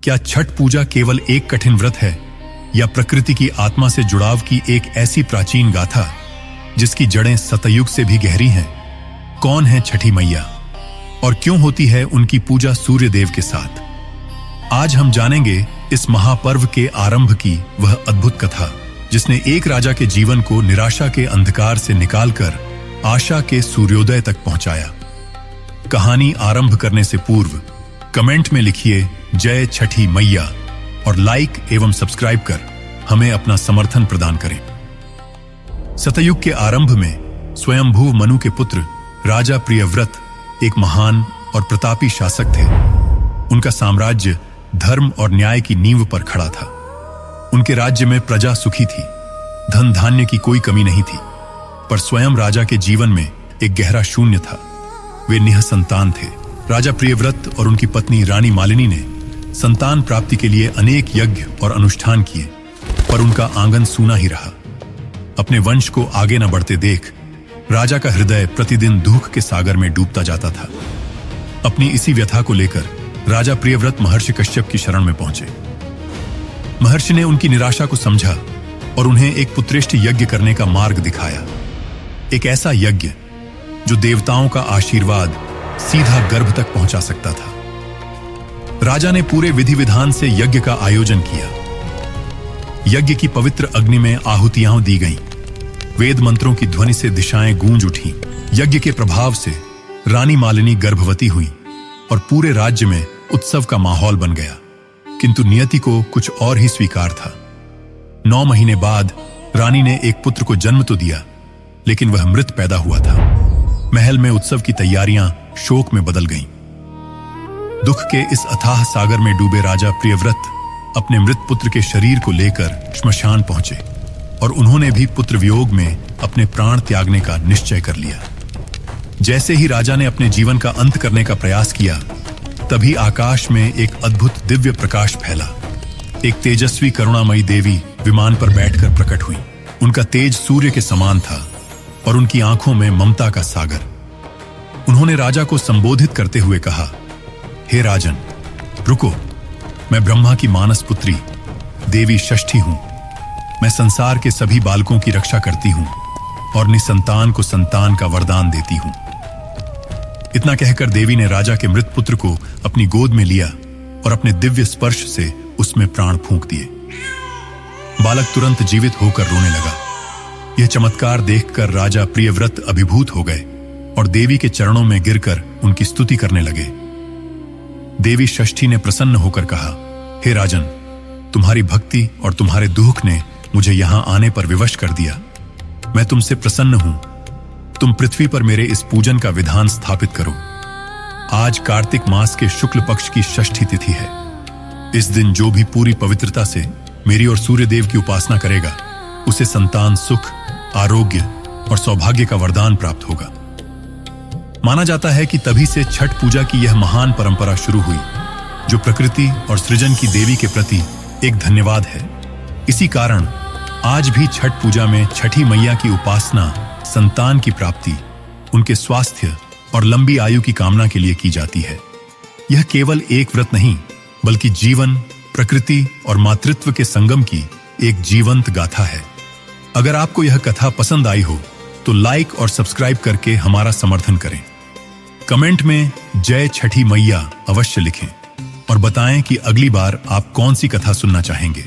क्या छठ पूजा केवल एक कठिन व्रत है या प्रकृति की आत्मा से जुड़ाव की एक ऐसी प्राचीन गाथा जिसकी जड़ें सतयुग से भी गहरी हैं? कौन है छठी मैया और क्यों होती है उनकी पूजा सूर्य देव के साथ? आज हम जानेंगे इस महापर्व के आरंभ की वह अद्भुत कथा जिसने एक राजा के जीवन को निराशा के अंधकार से निकालकर आशा के सूर्योदय तक पहुंचाया। कहानी आरंभ करने से पूर्व कमेंट में लिखिए जय छठी मैया और लाइक एवं सब्सक्राइब कर हमें अपना समर्थन प्रदान करें। सतयुग के आरंभ में स्वयंभू मनु के पुत्र राजा प्रियव्रत एक महान और प्रतापी शासक थे। उनका साम्राज्य धर्म और न्याय की नींव पर खड़ा था। उनके राज्य में प्रजा सुखी थी, धन धान्य की कोई कमी नहीं थी, पर स्वयं राजा के जीवन में एक गहरा शून्य था। वे निःसंतान थे। राजा प्रियव्रत और उनकी पत्नी रानी मालिनी ने संतान प्राप्ति के लिए अनेक यज्ञ और अनुष्ठान किए, पर उनका आंगन सूना ही रहा। अपने वंश को आगे न बढ़ते देख राजा का हृदय प्रतिदिन दुख के सागर में डूबता जाता था। अपनी इसी व्यथा को लेकर राजा प्रियव्रत महर्षि कश्यप की शरण में पहुंचे। महर्षि ने उनकी निराशा को समझा और उन्हें एक पुत्रेष्ठ यज्ञ करने का मार्ग दिखाया। एक ऐसा यज्ञ जो देवताओं का आशीर्वाद सीधा गर्भ तक पहुंचा सकता था। राजा ने पूरे विधि विधान से यज्ञ का आयोजन किया। यज्ञ की पवित्र अग्नि में आहुतियां दी गईं। वेद मंत्रों की ध्वनि से दिशाएं गूंज उठीं। यज्ञ के प्रभाव से रानी मालिनी गर्भवती हुई और पूरे राज्य में उत्सव का माहौल बन गया। किंतु नियति को कुछ और ही स्वीकार था। 9 महीने बाद रानी ने एक पुत्र को जन्म तो दिया, लेकिन वह मृत पैदा हुआ था। महल में उत्सव की तैयारियां शोक में बदल गईं। दुख के इस अथाह सागर में डूबे राजा प्रियव्रत अपने मृत पुत्र के शरीर को लेकर श्मशान पहुंचे और उन्होंने भी पुत्र वियोग में अपने प्राण त्यागने का निश्चय कर लिया। जैसे ही राजा ने अपने जीवन का अंत करने का प्रयास किया, तभी आकाश में एक अद्भुत दिव्य प्रकाश फैला। एक तेजस्वी करुणामयी देवी विमान पर बैठकर प्रकट हुई। उनका तेज सूर्य के समान था और उनकी आंखों में ममता का सागर। उन्होंने राजा को संबोधित करते हुए कहा, हे राजन, रुको, मैं ब्रह्मा की मानस पुत्री देवी षष्ठी हूं। मैं संसार के सभी बालकों की रक्षा करती हूं और निसंतान को संतान का वरदान देती हूं। इतना कहकर देवी ने राजा के मृत पुत्र को अपनी गोद में लिया और अपने दिव्य स्पर्श से उसमें प्राण फूंक दिए। बालक तुरंत जीवित होकर रोने लगा। यह चमत्कार देखकर राजा प्रियव्रत अभिभूत हो गए और देवी के चरणों में गिरकर उनकी स्तुति करने लगे। देवी षष्ठी ने प्रसन्न होकर कहा, हे राजन, तुम्हारी भक्ति और तुम्हारे दुख ने मुझे यहां आने पर विवश कर दिया। मैं तुमसे प्रसन्न हूं। तुम पृथ्वी पर मेरे इस पूजन का विधान स्थापित करो। आज कार्तिक मास के शुक्ल पक्ष की षष्ठी तिथि है। इस दिन जो भी पूरी पवित्रता से मेरी और सूर्य देव की उपासना करेगा, उसे संतान सुख, आरोग्य और सौभाग्य का वरदान प्राप्त होगा। माना जाता है कि तभी से छठ पूजा की यह महान परंपरा शुरू हुई, जो प्रकृति और सृजन की देवी के प्रति एक धन्यवाद है। इसी कारण आज भी छठ पूजा में छठी मैया की उपासना संतान की प्राप्ति, उनके स्वास्थ्य और लंबी आयु की कामना के लिए की जाती है। यह केवल एक व्रत नहीं, बल्कि जीवन, प्रकृति और मातृत्व के संगम की एक जीवंत गाथा है। अगर आपको यह कथा पसंद आई हो तो लाइक और सब्सक्राइब करके हमारा समर्थन करें। कमेंट में जय छठी मैया अवश्य लिखें और बताएं कि अगली बार आप कौन सी कथा सुनना चाहेंगे।